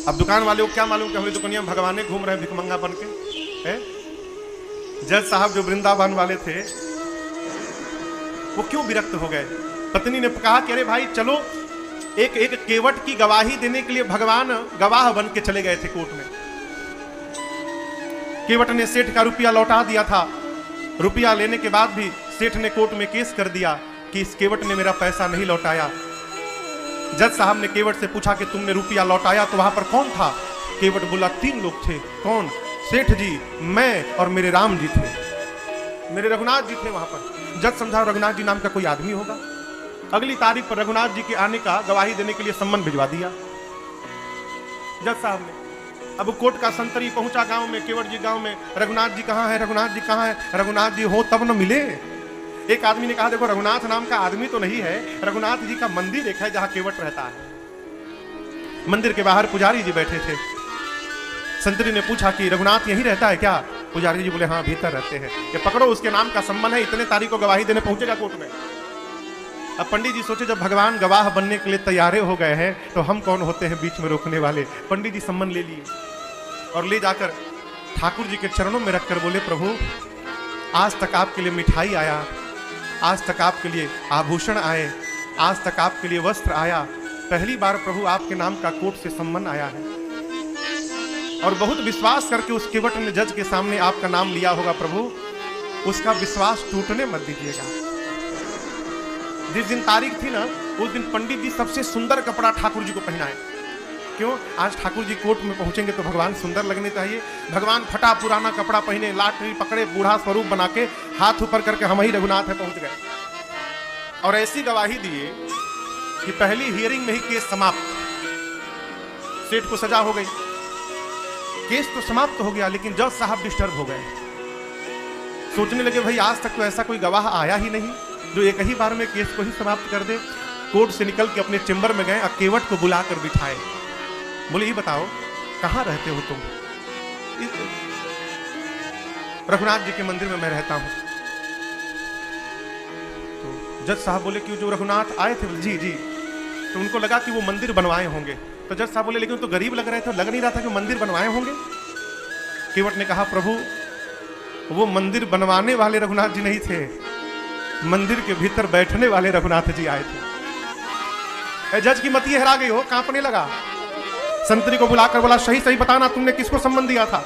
अब दुकान वाले को क्या मालूम कि हमारी दुकानिया में भगवान घूम रहे हैं भिखमंगा बन के है? जज साहब जो वृंदावन वाले थे वो क्यों विरक्त हो गए? पत्नी ने कहा कि अरे भाई चलो, एक केवट की गवाही देने के लिए भगवान गवाह बन के चले गए थे कोर्ट में। केवट ने सेठ का रुपया लौटा दिया था, रुपया लेने के बाद भी सेठ ने कोर्ट में केस कर दिया कि इस केवट ने मेरा पैसा नहीं लौटाया। जज साहब ने केवट से पूछा कि तुमने रुपया लौटाया तो वहां पर कौन था? केवट बोला 3 लोग थे। कौन? सेठ जी, मैं और मेरे राम जी थे, मेरे रघुनाथ जी थे वहां पर। जज समझा रघुनाथ जी नाम का कोई आदमी होगा। अगली तारीख पर रघुनाथ जी के आने का गवाही देने के लिए सम्मन भिजवा दिया जज साहब ने। अब कोर्ट का संतरी पहुंचा गांव में, केवट जी गांव में, रघुनाथ जी कहाँ है, रघुनाथ जी कहाँ है? रघुनाथ जी हो तब न मिले। एक आदमी ने कहा देखो रघुनाथ नाम का आदमी तो नहीं है, रघुनाथ जी का मंदिर एक है जहां केवट रहता है। मंदिर के बाहर पुजारी जी बैठे थे। संतरी ने पूछा कि रघुनाथ यहीं रहता है क्या? पुजारी जी बोले हाँ भीतर रहते हैं। ये पकड़ो, उसके नाम का सम्मन है, इतने तारीख को गवाही देने पहुंचेगा कोर्ट में। अब पंडित जी सोचे जब भगवान गवाह बनने के लिए तैयार हो गए हैं तो हम कौन होते हैं बीच में रोकने वाले। पंडित जी सम्मन ले लिए और ले जाकर ठाकुर जी के चरणों में रखकर बोले प्रभु आज तक आपके लिए मिठाई आया, आज तक आपके लिए आभूषण आए, आज तक आपके लिए वस्त्र आया, पहली बार प्रभु आपके नाम का कोर्ट से सम्मन आया है। और बहुत विश्वास करके उस केवट ने जज के सामने आपका नाम लिया होगा प्रभु, उसका विश्वास टूटने मत दीजिएगा। जिस दिन तारीख थी ना उस दिन पंडित जी सबसे सुंदर कपड़ा ठाकुर जी को पहनाए। क्यों? आज ठाकुर जी कोर्ट में पहुंचेंगे तो भगवान सुंदर लगने चाहिए। भगवान फटा पुराना कपड़ा पहने, लाठी पकड़े, बूढ़ा स्वरूप बना के हाथ ऊपर करके हम ही रघुनाथ है पहुंच गए। और ऐसी गवाही दिए कि पहली हियरिंग में ही केस समाप्त। सेठ को सजा हो गई, केस तो समाप्त हो गया, लेकिन जज साहब डिस्टर्ब हो गए। सोचने लगे भाई आज तक तो ऐसा कोई गवाह आया ही नहीं जो एक ही बार में केस को ही समाप्त कर दे। कोर्ट से निकल के अपने चेंबर में गए, केवट को बुलाकर बिठाए। बोले ये बताओ कहां रहते हो तुम? रघुनाथ जी के मंदिर में मैं रहता हूं। तो जज साहब बोले कि जो रघुनाथ आए थे, जी जी, तो उनको लगा कि वो मंदिर बनवाए होंगे। तो जज साहब बोले लेकिन तो गरीब लग रहे थे, लग नहीं रहा था कि मंदिर बनवाए होंगे। केवट ने कहा प्रभु वो मंदिर बनवाने वाले रघुनाथ जी नहीं थे, मंदिर के भीतर बैठने वाले रघुनाथ जी आए थे। जज की मति हरा गई हो, कांपने लगा। संतरी को बुलाकर बोला सही सही बताना तुमने किसको सम्मन दिया था?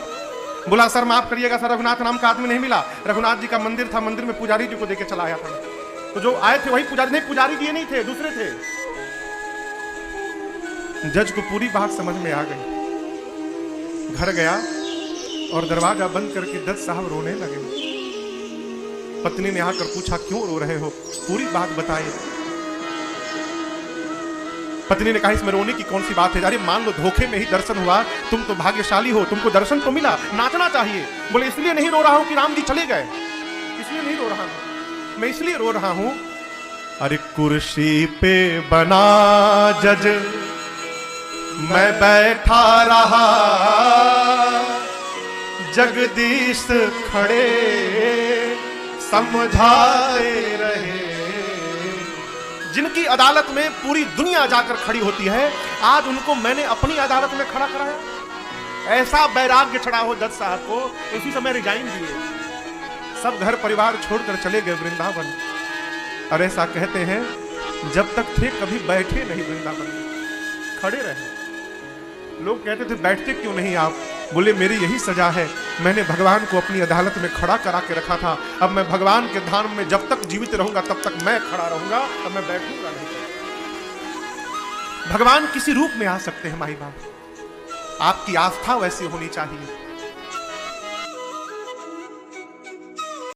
बोला सर माफ करिएगा सर, रघुनाथ नाम का आदमी नहीं मिला, रघुनाथ जी का मंदिर था, मंदिर में पुजारी जी को देके चला आया था। तो जो आए थे वही पुजारी, नहीं पुजारी जी नहीं थे, दूसरे थे। जज को पूरी बात समझ में आ गई। घर गया और दरवाजा बंद करके जज साहब रोने लगे। पत्नी ने आकर पूछा क्यों रो रहे हो, पूरी बात बताइए। पत्नी ने कहा इसमें रोने की कौन सी बात है? अरे मान लो धोखे में ही दर्शन हुआ, तुम तो भाग्यशाली हो, तुमको दर्शन तो मिला, नाचना चाहिए। बोले इसलिए नहीं रो रहा हूं कि राम जी चले गए, इसलिए नहीं रो रहा हूं, मैं इसलिए रो रहा हूं अरे कुर्सी पे बना जज मैं बैठा रहा, जगदीश खड़े समझाते रहे। जिनकी अदालत में पूरी दुनिया जाकर खड़ी होती है, आज उनको मैंने अपनी अदालत में खड़ा कराया। ऐसा वैराग्य चढ़ा हो जज साहब को, इसी समय रिजाइन दिए, सब घर परिवार छोड़कर चले गए वृंदावन। और ऐसा कहते हैं जब तक थे कभी बैठे नहीं वृंदावन में, खड़े रहे। लोग कहते थे बैठते क्यों नहीं आप? बोले मेरी यही सजा है, मैंने भगवान को अपनी अदालत में खड़ा करा के रखा था, अब मैं भगवान के धाम में जब तक जीवित रहूंगा तब तक मैं खड़ा रहूंगा, अब मैं बैठूंगा नहीं। भगवान किसी रूप में आ सकते हैं माई बाप, आपकी आस्था वैसी होनी चाहिए।